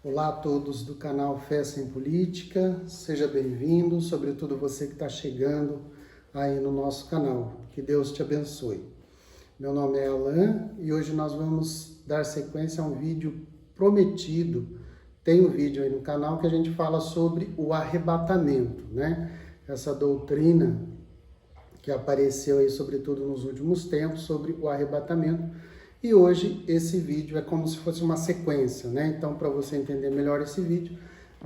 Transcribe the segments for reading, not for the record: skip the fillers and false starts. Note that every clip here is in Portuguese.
Olá a todos do canal Fé Sem Política, seja bem-vindo, sobretudo você que está chegando aí no nosso canal. Que Deus te abençoe. Meu nome é Alan e hoje nós vamos dar sequência a um vídeo prometido. Tem um vídeo aí no canal que a gente fala sobre o arrebatamento, né? Essa doutrina que apareceu aí, sobretudo nos últimos tempos, sobre o arrebatamento. E hoje esse vídeo é como se fosse uma sequência, né? Então, para você entender melhor esse vídeo,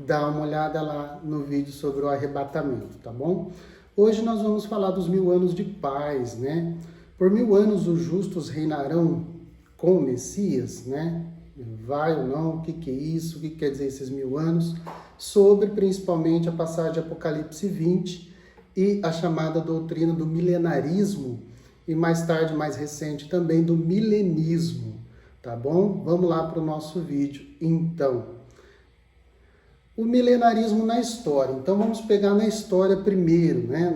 dá uma olhada lá no vídeo sobre o arrebatamento, tá bom? Hoje nós vamos falar dos 1000 anos de paz, né? Por 1000 anos os justos reinarão com o Messias, né? Vai ou não, o que é isso, o que quer dizer esses 1000 anos? Sobre principalmente a passagem de Apocalipse 20 e a chamada doutrina do milenarismo, e mais tarde, mais recente, também do milenismo, tá bom? Vamos lá para o nosso vídeo, então. O milenarismo na história. Então, vamos pegar na história primeiro, né?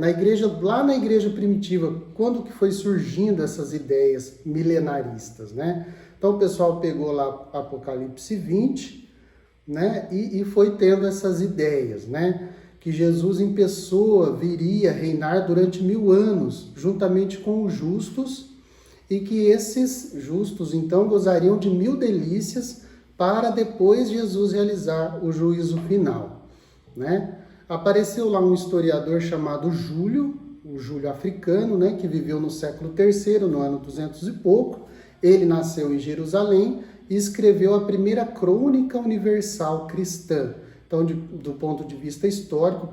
Lá na igreja primitiva, quando que foi surgindo essas ideias milenaristas, né? Então, o pessoal pegou lá Apocalipse 20, né? E foi tendo essas ideias, né? Que Jesus em pessoa viria reinar durante 1000 anos, juntamente com os justos, e que esses justos, então, gozariam de 1000 delícias para depois Jesus realizar o juízo final, né? Apareceu lá um historiador chamado Júlio, o Júlio africano, né, que viveu no século III, no ano 200 e pouco. Ele nasceu em Jerusalém e escreveu a primeira crônica universal cristã. Então, do ponto de vista histórico,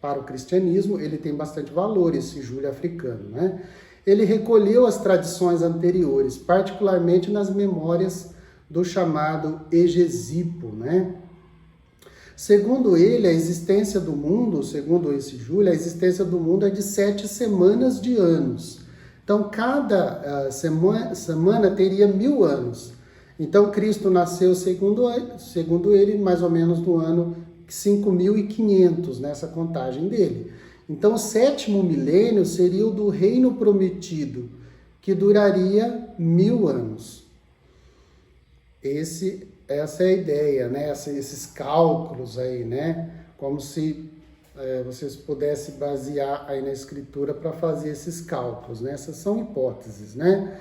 para o cristianismo, ele tem bastante valor, esse Júlio africano, né? Ele recolheu as tradições anteriores, particularmente nas memórias do chamado Hegesipo, né? Segundo ele, a existência do mundo, segundo esse Júlio, a existência do mundo é de 7 semanas de anos. Então, cada semana teria 1000 anos. Então, Cristo nasceu, segundo ele, mais ou menos no ano 5500, nessa contagem dele. Então, o 7º milênio seria o do reino prometido, que duraria 1000 anos. Essa é a ideia, né? Esses cálculos aí, né? Como se vocês pudessem basear aí na escritura para fazer esses cálculos, né? Essas são hipóteses, né?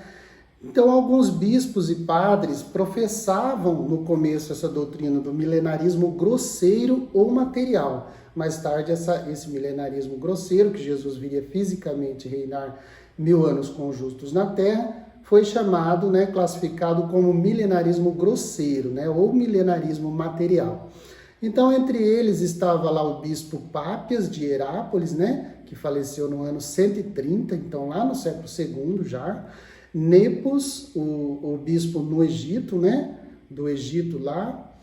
Então, alguns bispos e padres professavam no começo essa doutrina do milenarismo grosseiro ou material. Mais tarde, esse milenarismo grosseiro, que Jesus viria fisicamente reinar 1000 anos com os justos na terra, foi chamado, né, classificado como milenarismo grosseiro, né, ou milenarismo material. Então, entre eles estava lá o bispo Pápias de Herápolis, né, que faleceu no ano 130, então lá no século II já. Nepos, o bispo no Egito, né, do Egito lá.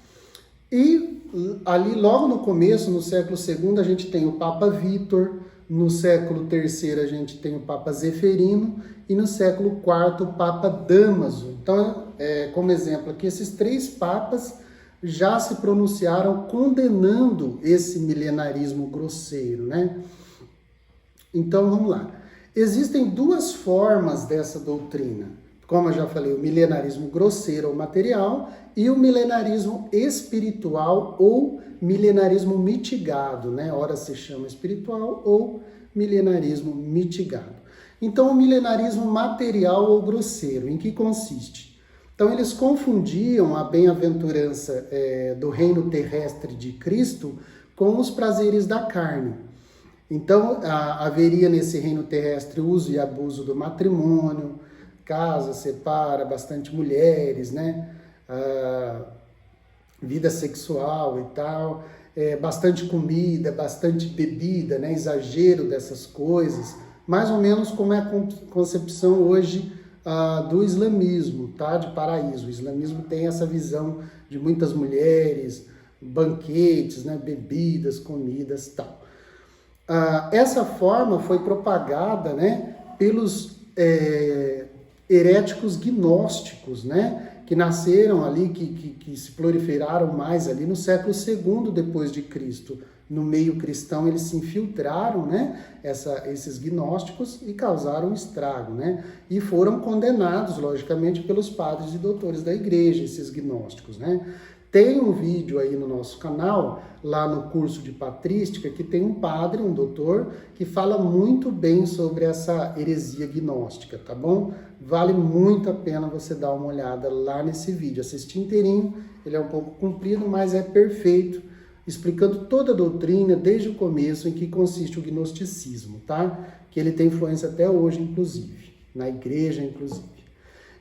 E ali logo no começo, no século II, a gente tem o Papa Vítor, no século III a gente tem o Papa Zeferino e no século IV o Papa Damaso. Então, como exemplo aqui, esses 3 papas já se pronunciaram condenando esse milenarismo grosseiro, né? Então, vamos lá. Existem 2 formas dessa doutrina, como eu já falei, o milenarismo grosseiro ou material e o milenarismo espiritual ou milenarismo mitigado, né? Ora se chama espiritual ou milenarismo mitigado. Então, o milenarismo material ou grosseiro, em que consiste? Então, eles confundiam a bem-aventurança do reino terrestre de Cristo com os prazeres da carne. Então, haveria nesse reino terrestre uso e abuso do matrimônio, casa, separa, bastante mulheres, né? Vida sexual e tal, bastante comida, bastante bebida, né? Exagero dessas coisas, mais ou menos como é a concepção hoje do islamismo, tá? De paraíso. O islamismo tem essa visão de muitas mulheres, banquetes, né? Bebidas, comidas e tal. Essa forma foi propagada, né, pelos heréticos gnósticos, né, que nasceram ali, que se proliferaram mais ali no século II depois de Cristo. No meio cristão eles se infiltraram, né, esses gnósticos e causaram estrago, né, e foram condenados, logicamente, pelos padres e doutores da igreja, esses gnósticos, né. Tem um vídeo aí no nosso canal, lá no curso de patrística, que tem um padre, um doutor, que fala muito bem sobre essa heresia gnóstica, tá bom? Vale muito a pena você dar uma olhada lá nesse vídeo, assistir inteirinho, ele é um pouco comprido, mas é perfeito, explicando toda a doutrina, desde o começo, em que consiste o gnosticismo, tá? Que ele tem influência até hoje, inclusive, na igreja, inclusive.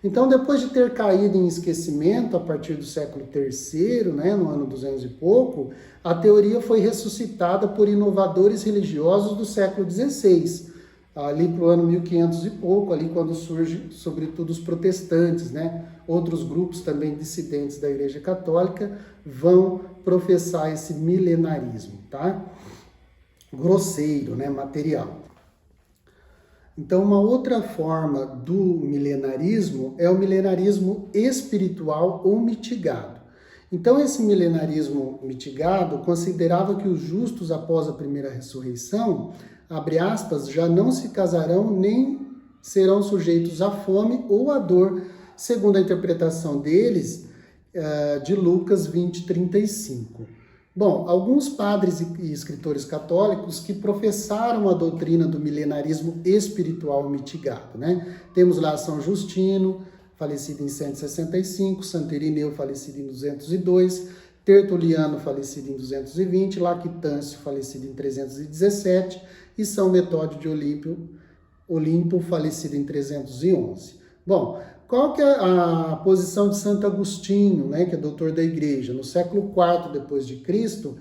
Então, depois de ter caído em esquecimento a partir do século III, né, no ano 200 e pouco, a teoria foi ressuscitada por inovadores religiosos do século XVI, ali para o ano 1500 e pouco, ali quando surge, sobretudo, os protestantes, né? Outros grupos também dissidentes da Igreja Católica vão professar esse milenarismo, tá? Grosseiro, né, material. Então, uma outra forma do milenarismo é o milenarismo espiritual ou mitigado. Então, esse milenarismo mitigado considerava que os justos, após a primeira ressurreição, abre aspas, já não se casarão nem serão sujeitos à fome ou à dor, segundo a interpretação deles, de Lucas 20, 35. Bom, alguns padres e escritores católicos que professaram a doutrina do milenarismo espiritual mitigado, né? Temos lá São Justino, falecido em 165, Santo Irineu, falecido em 202, Tertuliano, falecido em 220, Lactâncio, falecido em 317, e São Metódio de Olimpo, falecido em 311. Bom, qual que é a posição de Santo Agostinho, né, que é doutor da igreja? No século IV depois de Cristo,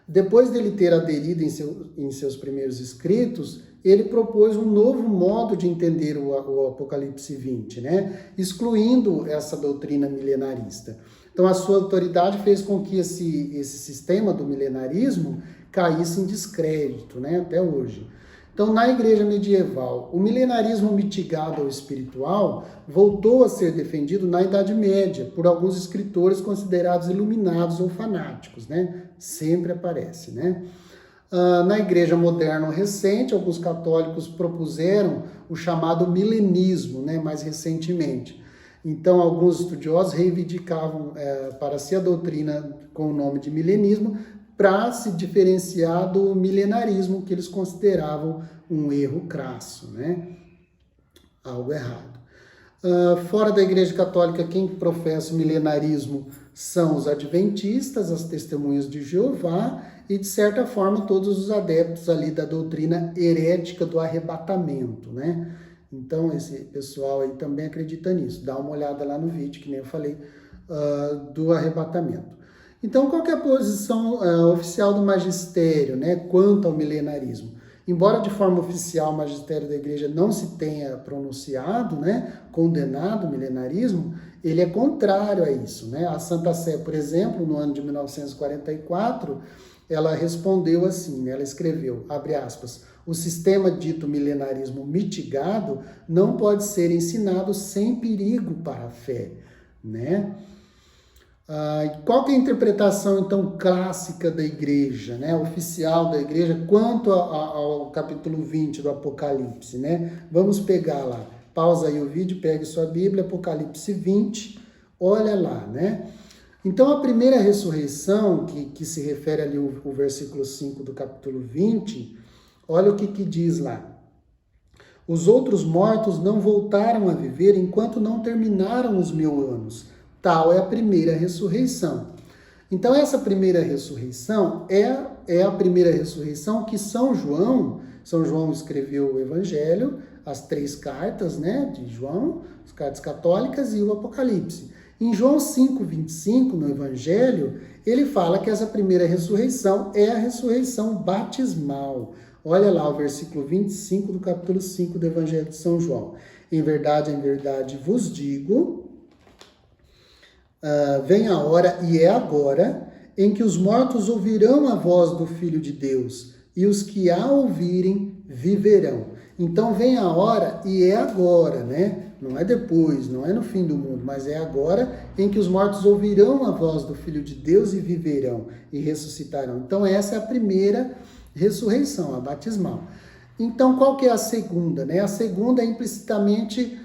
depois dele ter aderido em seus primeiros escritos, ele propôs um novo modo de entender o Apocalipse 20, né, excluindo essa doutrina milenarista. Então, a sua autoridade fez com que esse sistema do milenarismo caísse em descrédito, né, até hoje. Então, na igreja medieval, o milenarismo mitigado ou espiritual voltou a ser defendido na Idade Média por alguns escritores considerados iluminados ou fanáticos, né? Sempre aparece, né? Na igreja moderna recente, alguns católicos propuseram o chamado milenismo, né? Mais recentemente. Então, alguns estudiosos reivindicavam para si a doutrina com o nome de milenismo, para se diferenciar do milenarismo, que eles consideravam um erro crasso, né? Algo errado. Fora da Igreja Católica, quem professa o milenarismo são os adventistas, as testemunhas de Jeová e, de certa forma, todos os adeptos ali da doutrina herética do arrebatamento, né? Então, esse pessoal aí também acredita nisso. Dá uma olhada lá no vídeo, que nem eu falei, do arrebatamento. Então, qual que é a posição oficial do magistério, né, quanto ao milenarismo? Embora de forma oficial o magistério da igreja não se tenha pronunciado, né, condenado o milenarismo, ele é contrário a isso, né? A Santa Sé, por exemplo, no ano de 1944, ela respondeu assim, né, ela escreveu, abre aspas, o sistema dito milenarismo mitigado não pode ser ensinado sem perigo para a fé, né? Qual que é a interpretação, então, clássica da igreja, né, oficial da igreja, quanto ao capítulo 20 do Apocalipse, né? Vamos pegar lá, pausa aí o vídeo, pegue sua Bíblia, Apocalipse 20, olha lá, né? Então, a primeira ressurreição, que se refere ali o versículo 5 do capítulo 20, olha o que diz lá. Os outros mortos não voltaram a viver enquanto não terminaram os 1000 anos. Tal é a primeira ressurreição. Então, essa primeira ressurreição é a primeira ressurreição que São João escreveu o Evangelho, as 3 cartas, né, de João, as cartas católicas e o Apocalipse. Em João 5,25, no Evangelho, ele fala que essa primeira ressurreição é a ressurreição batismal. Olha lá o versículo 25 do capítulo 5 do Evangelho de São João. Em verdade vos digo... vem a hora, e é agora, em que os mortos ouvirão a voz do Filho de Deus, e os que a ouvirem viverão. Então vem a hora, e é agora, né? Não é depois, não é no fim do mundo, mas é agora em que os mortos ouvirão a voz do Filho de Deus e viverão, e ressuscitarão. Então essa é a primeira ressurreição, a batismal. Então qual que é a segunda, né? A segunda é implicitamente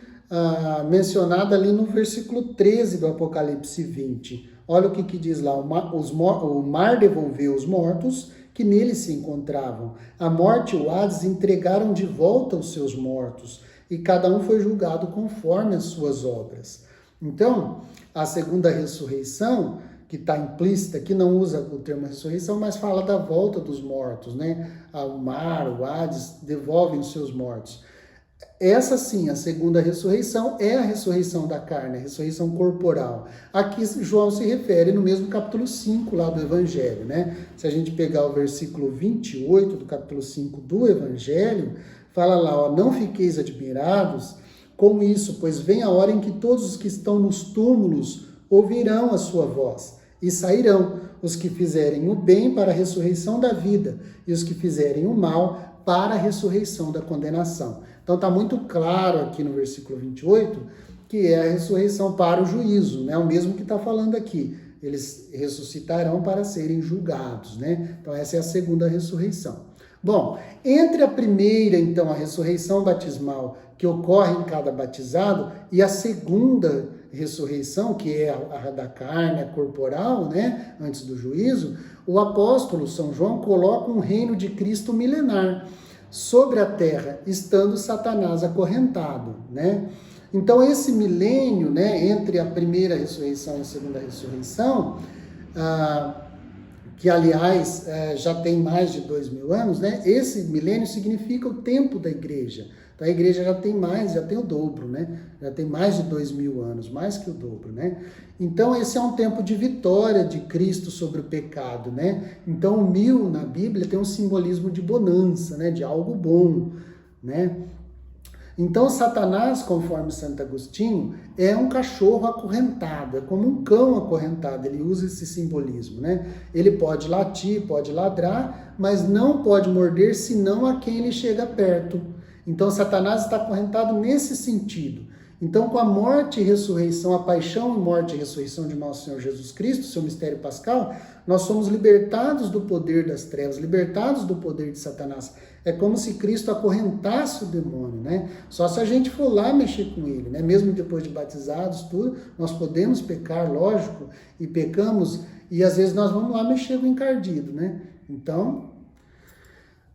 mencionada ali no versículo 13 do Apocalipse 20. Olha o que diz lá, o mar devolveu os mortos que nele se encontravam. A morte e o Hades entregaram de volta os seus mortos, e cada um foi julgado conforme as suas obras. Então, a segunda ressurreição, que está implícita, que não usa o termo ressurreição, mas fala da volta dos mortos, né? O mar, o Hades, devolvem os seus mortos. Essa sim, a segunda ressurreição, é a ressurreição da carne, a ressurreição corporal. Aqui João se refere no mesmo capítulo 5 lá do Evangelho, né? Se a gente pegar o versículo 28 do capítulo 5 do Evangelho, fala lá, ó, não fiqueis admirados com isso, pois vem a hora em que todos os que estão nos túmulos ouvirão a sua voz e sairão, os que fizerem o bem para a ressurreição da vida e os que fizerem o mal para a ressurreição da condenação. Então está muito claro aqui no versículo 28 que é a ressurreição para o juízo, né? O mesmo que está falando aqui. Eles ressuscitarão para serem julgados, né? Então essa é a segunda ressurreição. Bom, entre a primeira, então, a ressurreição batismal que ocorre em cada batizado e a segunda ressurreição, que é a da carne, a corporal, né? Antes do juízo, o apóstolo São João coloca um reino de Cristo milenar sobre a terra, estando Satanás acorrentado, né? Então, esse milênio, né, entre a primeira ressurreição e a segunda ressurreição, que, aliás, já tem mais de 2000 anos, né? Esse milênio significa o tempo da igreja. Então, a igreja já tem o dobro, né? Já tem mais de 2000 anos, mais que o dobro, né? Então, esse é um tempo de vitória de Cristo sobre o pecado, né? Então, o 1000 na Bíblia tem um simbolismo de bonança, né? De algo bom, né? Então, Satanás, conforme Santo Agostinho, é um cachorro acorrentado, é como um cão acorrentado, ele usa esse simbolismo, né? Ele pode latir, pode ladrar, mas não pode morder senão a quem ele chega perto. Então, Satanás está acorrentado nesse sentido. Então, com a morte e ressurreição, a paixão, morte e ressurreição de nosso Senhor Jesus Cristo, seu mistério pascal, nós somos libertados do poder das trevas, libertados do poder de Satanás. É como se Cristo acorrentasse o demônio, né? Só se a gente for lá mexer com ele, né? Mesmo depois de batizados, tudo, nós podemos pecar, lógico, e pecamos, e às vezes nós vamos lá mexer com o encardido, né? Então,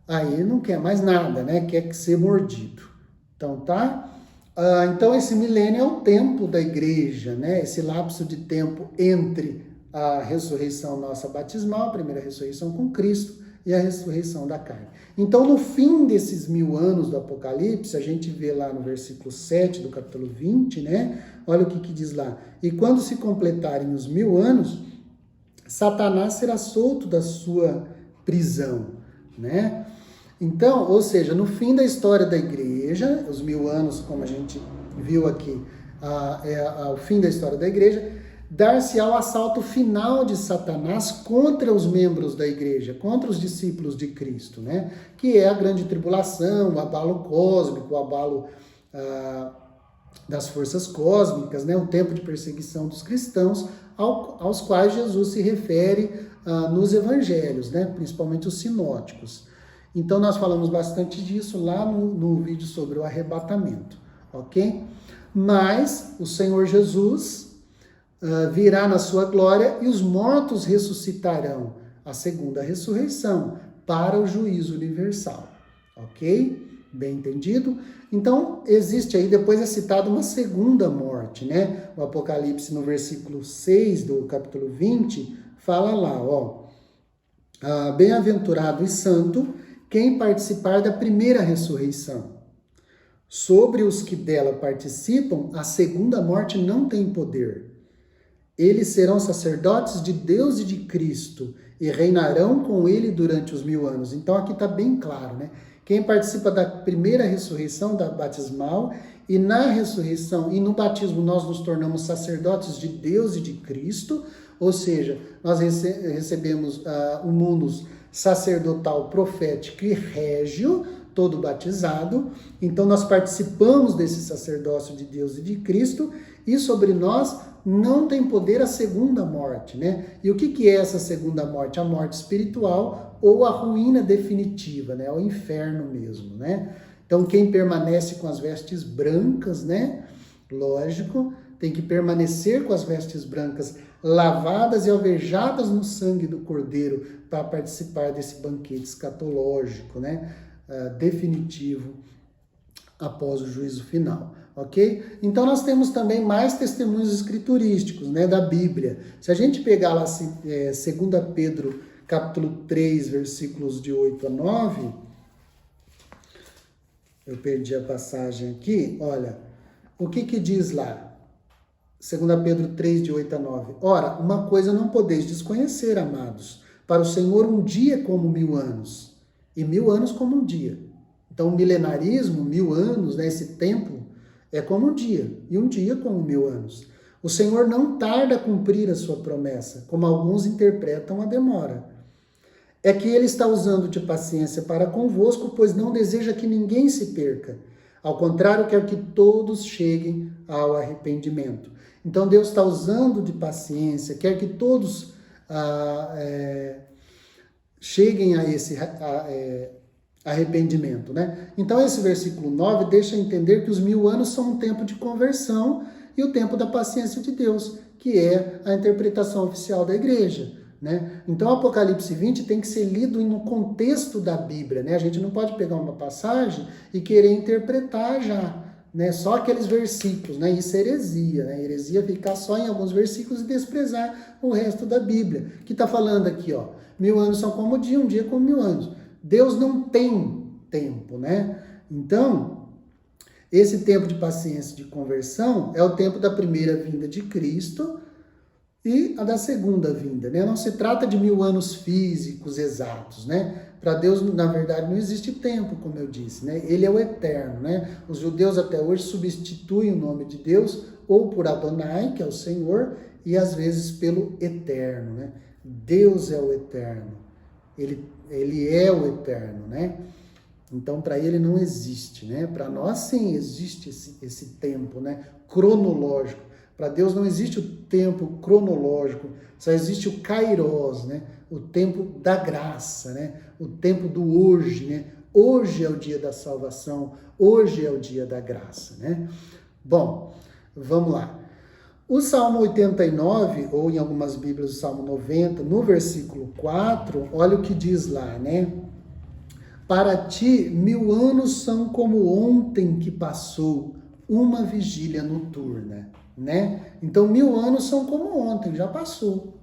aí não quer mais nada, né? Quer ser mordido. Então, tá? Então, esse milênio é o tempo da igreja, né? Esse lapso de tempo entre a ressurreição nossa batismal, a primeira ressurreição com Cristo, e a ressurreição da carne. Então, no fim desses 1000 anos do Apocalipse, a gente vê lá no versículo 7 do capítulo 20, né? Olha o que diz lá. E quando se completarem os 1000 anos, Satanás será solto da sua prisão, né? Então, ou seja, no fim da história da igreja, os 1000 anos, como a gente viu aqui, o fim da história da igreja, dar-se-á o assalto final de Satanás contra os membros da igreja, contra os discípulos de Cristo, né? Que é a grande tribulação, o abalo cósmico, o abalo das forças cósmicas, né? O tempo de perseguição dos cristãos, aos quais Jesus se refere nos evangelhos, né? Principalmente os sinóticos. Então, nós falamos bastante disso lá no vídeo sobre o arrebatamento, ok? Mas o Senhor Jesus virá na sua glória e os mortos ressuscitarão, a segunda ressurreição, para o juízo universal, ok? Bem entendido? Então, existe aí, depois é citada uma segunda morte, né? O Apocalipse, no versículo 6 do capítulo 20, fala lá, ó, bem-aventurado e santo quem participar da primeira ressurreição. Sobre os que dela participam, a segunda morte não tem poder. Eles serão sacerdotes de Deus e de Cristo e reinarão com ele durante os 1000 anos. Então aqui está bem claro, né? Quem participa da primeira ressurreição, da batismal, e na ressurreição e no batismo nós nos tornamos sacerdotes de Deus e de Cristo, ou seja, nós recebemos o munus sacerdotal, profético e régio, todo batizado. Então nós participamos desse sacerdócio de Deus e de Cristo, e sobre nós não tem poder a segunda morte, né? E o que é essa segunda morte? A morte espiritual ou a ruína definitiva, né? O inferno mesmo, né? Então quem permanece com as vestes brancas, né? Lógico, tem que permanecer com as vestes brancas lavadas e alvejadas no sangue do Cordeiro para participar desse banquete escatológico, né? Definitivo após o juízo final, ok? Então nós temos também mais testemunhos escriturísticos, né, da Bíblia. Se a gente pegar lá 2 Pedro capítulo 3, versículos de 8 a 9, eu perdi a passagem aqui, olha, o que diz lá? 2 Pedro 3, de 8 a 9. Ora, uma coisa não podeis desconhecer, amados, para o Senhor um dia é como 1000 anos, e 1000 anos como um dia. Então, o milenarismo, 1000 anos, né, esse tempo, é como um dia, e um dia como 1000 anos. O Senhor não tarda a cumprir a sua promessa, como alguns interpretam a demora. É que ele está usando de paciência para convosco, pois não deseja que ninguém se perca. Ao contrário, quer que todos cheguem ao arrependimento. Então, Deus está usando de paciência, quer que todos cheguem a esse arrependimento, né? Então, esse versículo 9 deixa entender que os 1000 anos são um tempo de conversão e o tempo da paciência de Deus, que é a interpretação oficial da igreja, né? Então, o Apocalipse 20 tem que ser lido no contexto da Bíblia, né? A gente não pode pegar uma passagem e querer interpretar já, né? Só aqueles versículos, né? Isso é heresia, né? Heresia é ficar só em alguns versículos e desprezar o resto da Bíblia. Que está falando aqui, ó, 1000 anos são como um dia como 1000 anos. Deus não tem tempo, né? Então, esse tempo de paciência de conversão é o tempo da primeira vinda de Cristo e a da segunda vinda, né? Não se trata de 1000 anos físicos exatos, né? Para Deus, na verdade, não existe tempo, como eu disse, né? Ele é o eterno, né? Os judeus até hoje substituem o nome de Deus ou por Adonai, que é o Senhor, e às vezes pelo eterno, né? Deus é o eterno. Ele é o eterno, né? Então, para ele não existe, né? Para nós, sim, existe esse tempo, né? Cronológico. Para Deus não existe o tempo cronológico, só existe o kairos, né? O tempo da graça, né? O tempo do hoje, né? Hoje é o dia da salvação, hoje é o dia da graça, né? Bom, vamos lá. O Salmo 89, ou em algumas Bíblias o Salmo 90, no versículo 4, olha o que diz lá, né? Para ti, 1000 anos são como ontem que passou, uma vigília noturna, né? Então, 1000 anos são como ontem, já passou.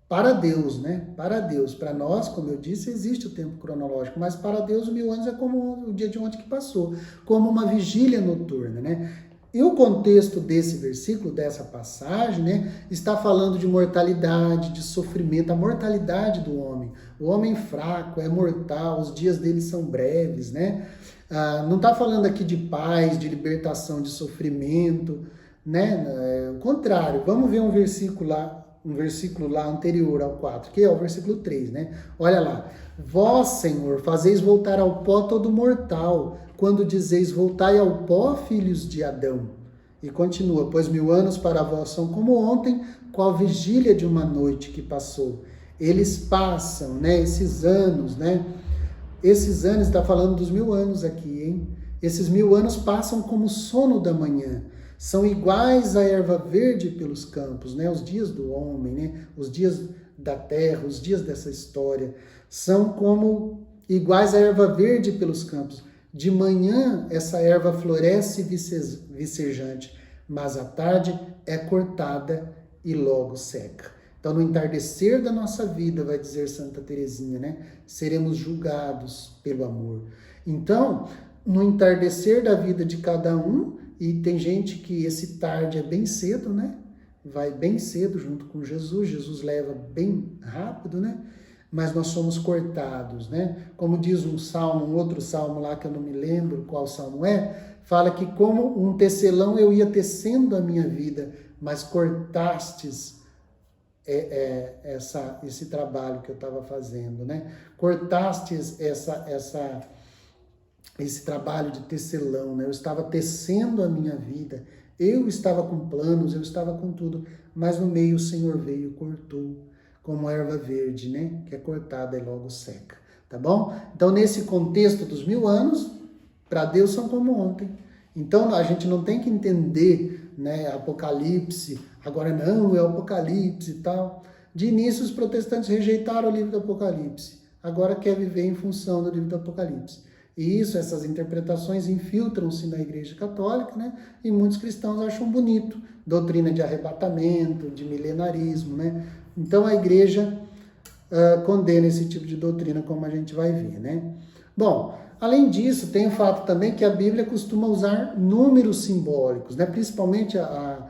Para Deus, né? Para Deus. Para nós, como eu disse, existe o tempo cronológico, mas para Deus, 1000 anos é como o dia de ontem que passou, como uma vigília noturna, né? E o contexto desse versículo, dessa passagem, né, está falando de mortalidade, de sofrimento, a mortalidade do homem. O homem fraco é mortal, os dias dele são breves, né? Não está falando aqui de paz, de libertação, de sofrimento, né? O contrário, vamos ver um versículo lá anterior ao 4, que é o versículo 3, né? Olha lá. Vós, Senhor, fazeis voltar ao pó todo mortal, quando dizeis, voltai ao pó, filhos de Adão. E continua, pois 1000 anos para vós são como ontem, qual vigília de uma noite que passou. Eles passam, né, esses anos, né? Esses anos, está falando dos 1000 anos aqui, hein? Esses 1000 anos passam como sono da manhã. São iguais à erva verde pelos campos, né? Os dias do homem, né? Os dias da terra, os dias dessa história, são como iguais à erva verde pelos campos. De manhã, essa erva floresce vicejante, mas à tarde é cortada e logo seca. Então, no entardecer da nossa vida, vai dizer Santa Teresinha, né? Seremos julgados pelo amor. Então, no entardecer da vida de cada um, e tem gente que esse tarde é bem cedo, né? Vai bem cedo junto com Jesus, Jesus leva bem rápido, né? Mas nós somos cortados, né? Como diz um salmo, um outro salmo lá que eu não me lembro qual salmo é, fala que como um tecelão eu ia tecendo a minha vida, mas cortastes esse trabalho que eu estava fazendo, né? Cortastes esse trabalho de tecelão, né? Eu estava tecendo a minha vida, eu estava com planos, eu estava com tudo, mas no meio o Senhor veio e cortou, como a erva verde, né? Que é cortada e logo seca, tá bom? Então, nesse contexto dos 1000 anos, para Deus são como ontem, Então a gente não tem que entender, né, Apocalipse, agora não, é o Apocalipse e tal. De início os protestantes rejeitaram o livro do Apocalipse, agora quer viver em função do livro do Apocalipse. E isso, essas interpretações infiltram-se na Igreja Católica, né? E muitos cristãos acham bonito, doutrina de arrebatamento, de milenarismo, né? Então a Igreja condena esse tipo de doutrina, como a gente vai ver, né? Bom, além disso, tem o fato também que a Bíblia costuma usar números simbólicos, né? Principalmente a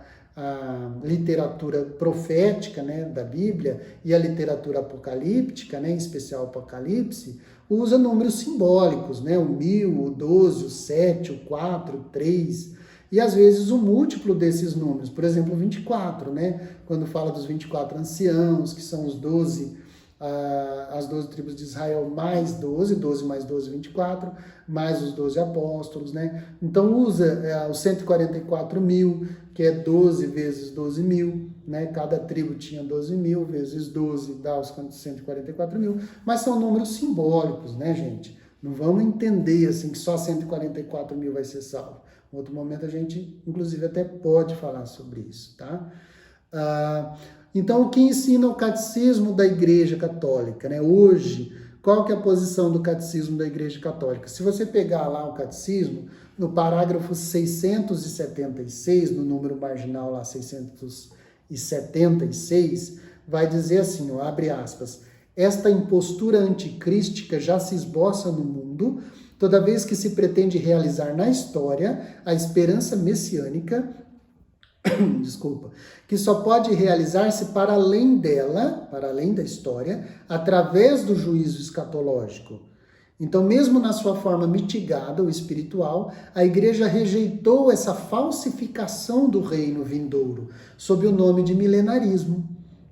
literatura profética, né, da Bíblia e a literatura apocalíptica, né, em especial o Apocalipse, usa números simbólicos, né, o 1000, o 12, o 7, o 4, o 3, e às vezes o múltiplo desses números, por exemplo, o 24, né, quando fala dos 24 anciãos, que são os 12, as 12 tribos de Israel, mais 12, 12 mais 12, 24, mais os 12 apóstolos, né? Então usa os 144 mil, que é 12 vezes 12 mil, né? Cada tribo tinha 12 mil, vezes 12 dá os 144 mil, mas são números simbólicos, né, gente? Não vamos entender assim que só 144 mil vai ser salvo. Em outro momento a gente, inclusive, até pode falar sobre isso, tá? Então, o que ensina o catecismo da Igreja Católica, né? Hoje, qual que é a posição do catecismo da Igreja Católica? Se você pegar lá o catecismo, no parágrafo 676, no número marginal lá 676, vai dizer assim, ó, abre aspas, esta impostura anticrística já se esboça no mundo, toda vez que se pretende realizar na história a esperança messiânica, desculpa, que só pode realizar-se para além dela, para além da história, através do juízo escatológico. Então, mesmo na sua forma mitigada ou espiritual, a Igreja rejeitou essa falsificação do reino vindouro, sob o nome de milenarismo.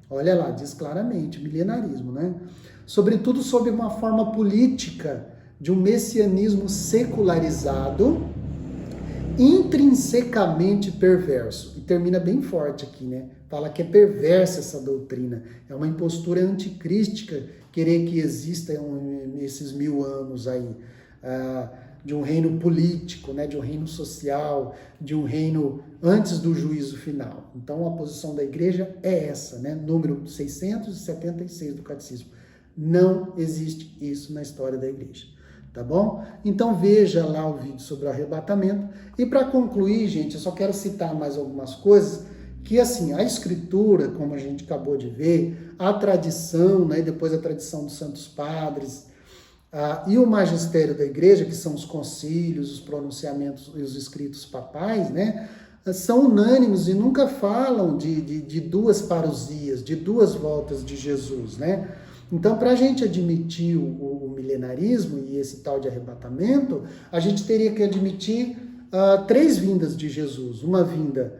Olha lá, diz claramente, milenarismo, né? Sobretudo sob uma forma política de um messianismo secularizado, intrinsecamente perverso. E termina bem forte aqui, né? Fala que é perversa essa doutrina. É uma impostura anticrística querer que exista esses 1000 anos aí, de um reino político, né? De um reino social, de um reino antes do juízo final. Então a posição da Igreja é essa, né? Número 676 do Catecismo. Não existe isso na história da Igreja. Tá bom? Então veja lá o vídeo sobre o arrebatamento. E para concluir, gente, eu só quero citar mais algumas coisas que, assim, a Escritura, como a gente acabou de ver, a tradição, né, depois a tradição dos santos padres, e o magistério da Igreja, que são os concílios, os pronunciamentos e os escritos papais, né, são unânimes e nunca falam de duas parousias, de duas voltas de Jesus, né? Então, para a gente admitir o milenarismo e esse tal de arrebatamento, a gente teria que admitir 3 vindas de Jesus. Uma vinda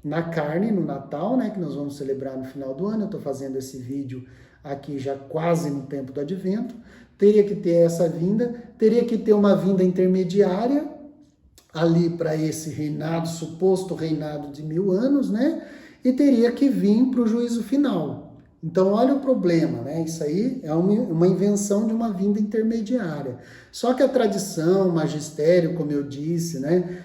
na carne, no Natal, né, que nós vamos celebrar no final do ano. Eu estou fazendo esse vídeo aqui já quase no tempo do Advento. Teria que ter essa vinda, teria que ter uma vinda intermediária ali para esse reinado, suposto reinado de 1000 anos, né? E teria que vir para o juízo final. Então, olha o problema, né? Isso aí é uma invenção de uma vinda intermediária. Só que a tradição, o magistério, como eu disse, né?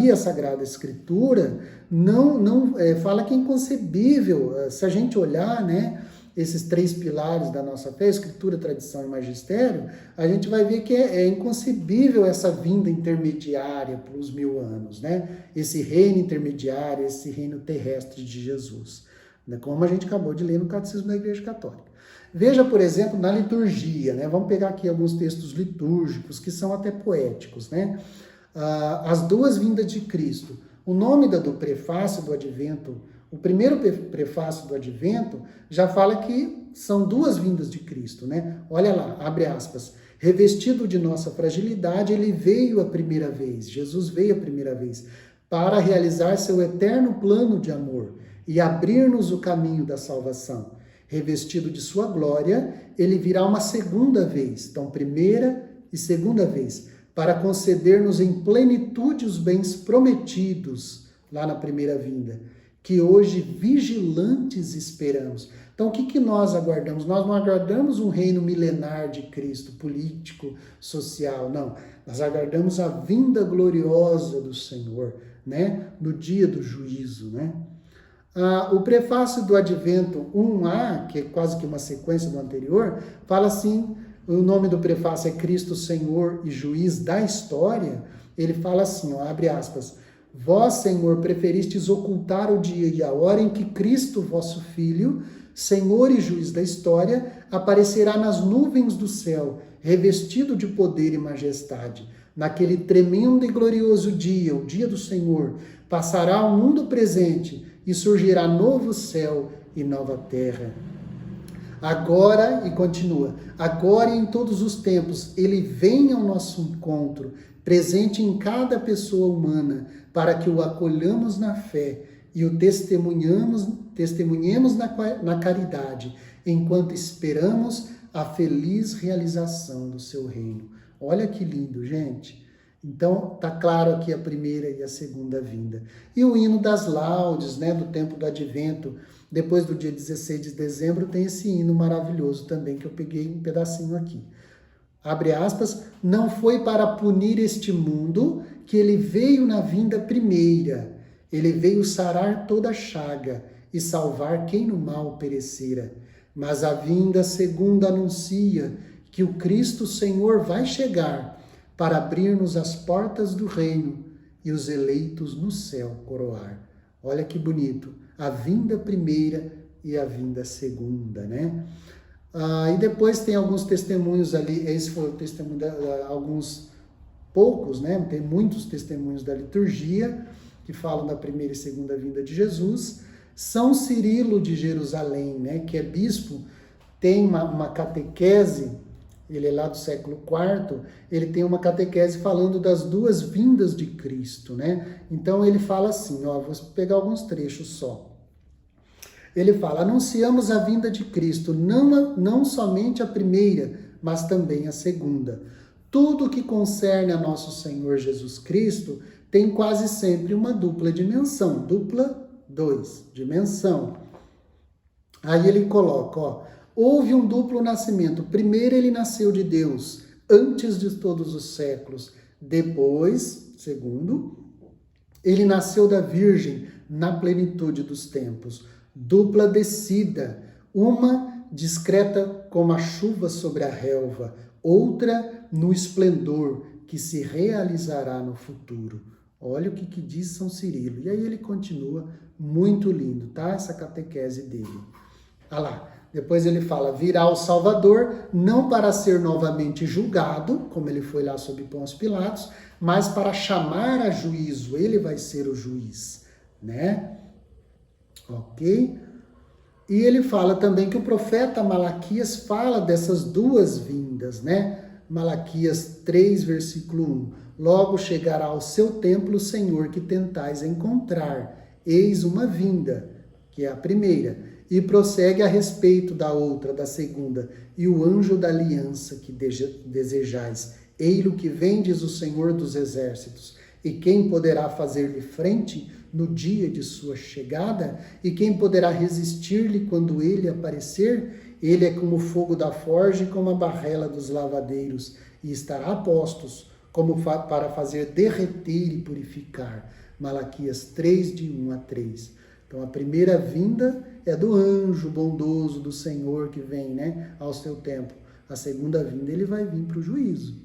E a Sagrada Escritura não fala que é inconcebível. Se a gente olhar, né? Esses 3 pilares da nossa fé, Escritura, tradição e magistério, a gente vai ver que é inconcebível essa vinda intermediária para os 1000 anos, né? Esse reino intermediário, esse reino terrestre de Jesus, como a gente acabou de ler no Catecismo da Igreja Católica. Veja, por exemplo, na liturgia, né? Vamos pegar aqui alguns textos litúrgicos que são até poéticos, né? As 2 vindas de Cristo. O nome do prefácio do Advento, o primeiro prefácio do Advento, já fala que são 2 vindas de Cristo, né? Olha lá, abre aspas. Revestido de nossa fragilidade, ele veio a primeira vez, Jesus veio a primeira vez, para realizar seu eterno plano de amor e abrir-nos o caminho da salvação. Revestido de sua glória, ele virá uma segunda vez, então primeira e segunda vez, para conceder-nos em plenitude os bens prometidos lá na primeira vinda, que hoje vigilantes esperamos. Então, o que nós aguardamos? Nós não aguardamos um reino milenar de Cristo, político, social, não. Nós aguardamos a vinda gloriosa do Senhor, né? No dia do juízo, né? O prefácio do Advento 1a, que é quase que uma sequência do anterior, fala assim, o nome do prefácio é Cristo Senhor e Juiz da História. Ele fala assim, ó, abre aspas, vós, Senhor, preferistes ocultar o dia e a hora em que Cristo, vosso Filho, Senhor e Juiz da História, aparecerá nas nuvens do céu, revestido de poder e majestade. Naquele tremendo e glorioso dia, o dia do Senhor, passará o mundo presente e surgirá novo céu e nova terra. Agora, e continua, agora e em todos os tempos, ele vem ao nosso encontro, presente em cada pessoa humana, para que o acolhamos na fé e o testemunhemos na caridade, enquanto esperamos a feliz realização do seu reino. Olha que lindo, gente. Então, está claro aqui a primeira e a segunda vinda. E o hino das laudes, né, do tempo do Advento, depois do dia 16 de dezembro, tem esse hino maravilhoso também, que eu peguei um pedacinho aqui. Abre aspas, não foi para punir este mundo que ele veio na vinda primeira. Ele veio sarar toda chaga e salvar quem no mal perecera. Mas a vinda segunda anuncia que o Cristo Senhor vai chegar para abrir-nos as portas do reino e os eleitos no céu coroar. Olha que bonito, a vinda primeira e a vinda segunda, né? E depois tem alguns testemunhos ali, esse foi o testemunho de alguns poucos, né? Tem muitos testemunhos da liturgia que falam da primeira e segunda vinda de Jesus. São Cirilo de Jerusalém, né? Que é bispo, tem uma catequese, ele é lá do século IV, ele tem uma catequese falando das duas vindas de Cristo, né? Então ele fala assim, ó, vou pegar alguns trechos só. Ele fala, anunciamos a vinda de Cristo, não somente a primeira, mas também a segunda. Tudo que concerne a nosso Senhor Jesus Cristo tem quase sempre uma dupla dimensão, dimensão. Aí ele coloca, ó, houve um duplo nascimento. Primeiro ele nasceu de Deus, antes de todos os séculos. Depois, segundo, ele nasceu da Virgem na plenitude dos tempos. Dupla descida, uma discreta como a chuva sobre a relva, outra no esplendor que se realizará no futuro. Olha o que diz São Cirilo. E aí ele continua, muito lindo, tá? Essa catequese dele. Olha lá. Depois ele fala, virá o Salvador, não para ser novamente julgado, como ele foi lá sob Pôncio Pilatos, mas para chamar a juízo. Ele vai ser o juiz, né? Ok? E ele fala também que o profeta Malaquias fala dessas duas vindas, né? Malaquias 3, versículo 1. Logo chegará ao seu templo o Senhor que tentais encontrar. Eis uma vinda, que é a primeira. E prossegue a respeito da outra, da segunda. E o anjo da aliança que desejais. Ei-lo que vem, diz o Senhor dos exércitos. E quem poderá fazer-lhe frente no dia de sua chegada? E quem poderá resistir-lhe quando ele aparecer? Ele é como o fogo da forja e como a barrela dos lavadeiros. E estará a postos, como para fazer derreter e purificar. Malaquias 3, de 1 a 3. Então a primeira vinda é do anjo bondoso do Senhor que vem, né, ao seu tempo. A segunda vinda ele vai vir para o juízo,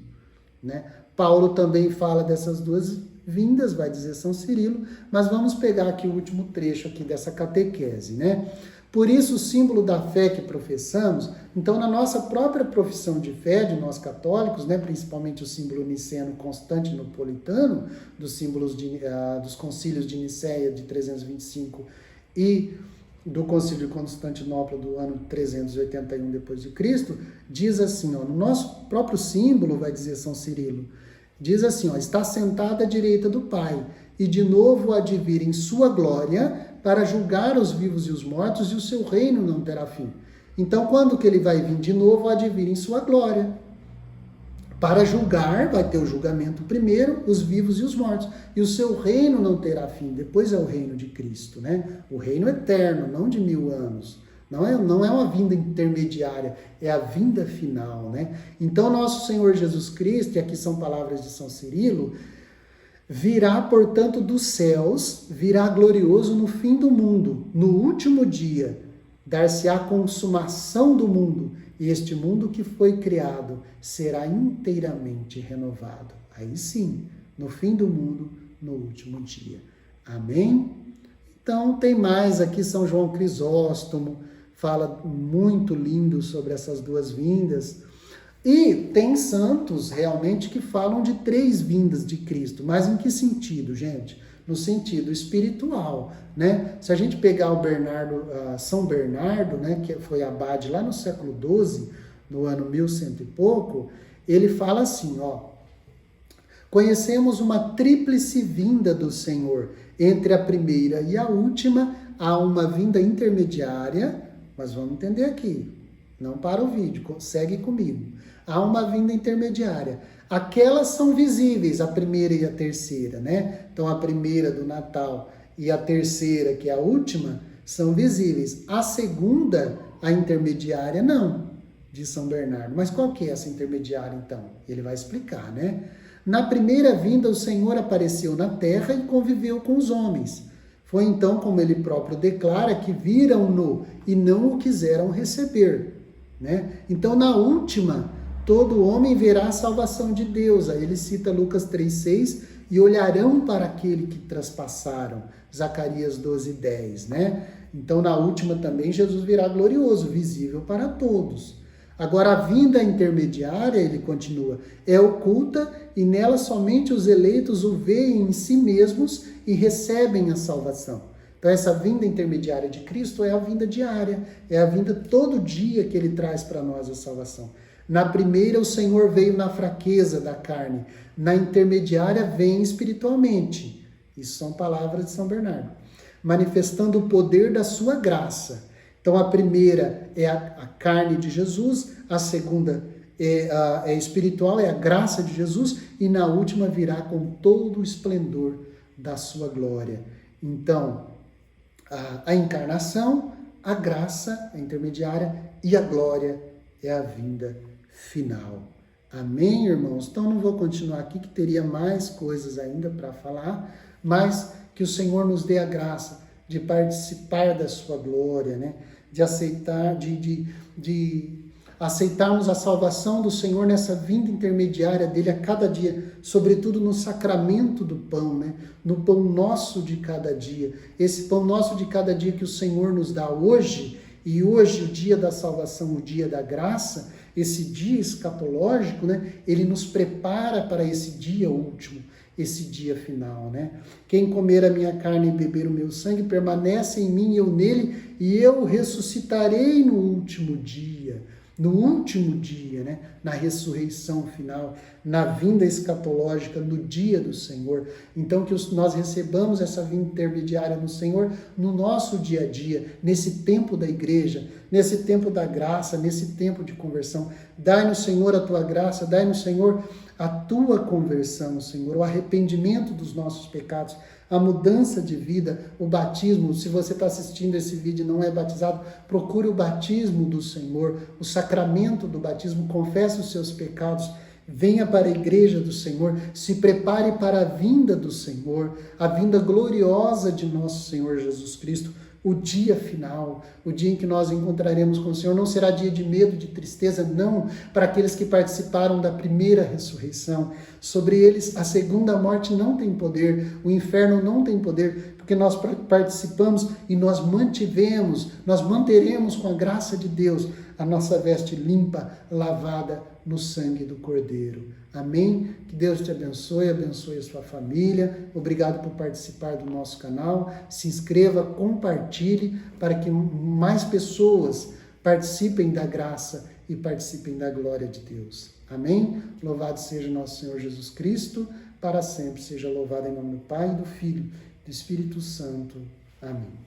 né? Paulo também fala dessas duas vindas, vai dizer São Cirilo, mas vamos pegar aqui o último trecho aqui dessa catequese, né? Por isso o símbolo da fé que professamos, então na nossa própria profissão de fé, de nós católicos, né, principalmente o símbolo niceno constantinopolitano, dos símbolos dos concílios de Nicéia de 325 e do concílio de Constantinopla do ano 381 depois de Cristo, diz assim, ó, no nosso próprio símbolo, vai dizer São Cirilo, diz assim, ó, está sentado à direita do Pai, e de novo há de vir em sua glória para julgar os vivos e os mortos, e o seu reino não terá fim. Então, quando que ele vai vir de novo, há de vir em sua glória. para julgar, vai ter o julgamento primeiro, os vivos e os mortos. E o seu reino não terá fim. Depois é o reino de Cristo, né? O reino eterno, não de 1000 anos. Não é uma vinda intermediária, é a vinda final, né? Então, nosso Senhor Jesus Cristo, e aqui são palavras de São Cirilo, virá, portanto, dos céus, virá glorioso no fim do mundo, no último dia, dar-se-á a consumação do mundo, e este mundo que foi criado será inteiramente renovado. Aí sim, no fim do mundo, no último dia. Amém? Então, tem mais aqui São João Crisóstomo, fala muito lindo sobre essas duas vindas. E tem santos realmente que falam de 3 vindas de Cristo. Mas em que sentido, gente? No sentido espiritual, né? Se a gente pegar o São Bernardo, né, que foi abade lá no século XII, no ano 1100 e pouco, ele fala assim, ó: conhecemos uma tríplice vinda do Senhor. Entre a primeira e a última, há uma vinda intermediária, mas vamos entender aqui, não para o vídeo, segue comigo. Há uma vinda intermediária. Aquelas são visíveis, a primeira e a terceira, né? Então, a primeira do Natal e a terceira, que é a última, são visíveis. A segunda, a intermediária, não, de São Bernardo. Mas qual que é essa intermediária, então? Ele vai explicar, né? Na primeira vinda, o Senhor apareceu na terra e conviveu com os homens. Foi então, como ele próprio declara, que viram-no e não o quiseram receber, né? Então, na última, todo homem verá a salvação de Deus. Aí ele cita Lucas 3,6, e olharão para aquele que traspassaram, Zacarias 12,10, né? Então, na última também, Jesus virá glorioso, visível para todos. Agora, a vinda intermediária, ele continua, é oculta e nela somente os eleitos o veem em si mesmos e recebem a salvação. Então, essa vinda intermediária de Cristo é a vinda diária, é a vinda todo dia que ele traz para nós a salvação. Na primeira, o Senhor veio na fraqueza da carne. Na intermediária, vem espiritualmente. Isso são palavras de São Bernardo. Manifestando o poder da sua graça. Então, a primeira é a carne de Jesus, a segunda é espiritual, é a graça de Jesus, e na última virá com todo o esplendor da sua glória. Então, a encarnação, a graça, a intermediária, e a glória é a vinda final. Amém, irmãos? Então, não vou continuar aqui, que teria mais coisas ainda para falar, mas que o Senhor nos dê a graça de participar da sua glória, né? De aceitar, de aceitarmos a salvação do Senhor nessa vinda intermediária dele a cada dia, sobretudo no sacramento do pão, né? No pão nosso de cada dia. Esse pão nosso de cada dia que o Senhor nos dá hoje, e hoje o dia da salvação, o dia da graça, esse dia escatológico, né? Ele nos prepara para esse dia último, esse dia final, né? Quem comer a minha carne e beber o meu sangue permanece em mim e eu nele, e eu ressuscitarei no último dia. No último dia, né? Na ressurreição final, na vinda escatológica, no dia do Senhor. Então, que nós recebamos essa vinda intermediária no Senhor no nosso dia a dia, nesse tempo da igreja, nesse tempo da graça, nesse tempo de conversão. Dai-nos, Senhor, a tua graça, dai-nos, Senhor, a tua conversão, Senhor, o arrependimento dos nossos pecados, a mudança de vida, o batismo. Se você está assistindo esse vídeo e não é batizado, procure o batismo do Senhor, o sacramento do batismo, confesse os seus pecados, venha para a igreja do Senhor, se prepare para a vinda do Senhor, a vinda gloriosa de nosso Senhor Jesus Cristo, o dia final, o dia em que nós encontraremos com o Senhor. Não será dia de medo, de tristeza, não, para aqueles que participaram da primeira ressurreição. Sobre eles a segunda morte não tem poder, o inferno não tem poder, porque nós participamos e nós manteremos com a graça de Deus a nossa veste limpa, lavada no sangue do Cordeiro. Amém? Que Deus te abençoe a sua família. Obrigado por participar do nosso canal. Se inscreva, compartilhe para que mais pessoas participem da graça e participem da glória de Deus. Amém? Louvado seja nosso Senhor Jesus Cristo, para sempre seja louvado em nome do Pai, do Filho e do Espírito Santo. Amém.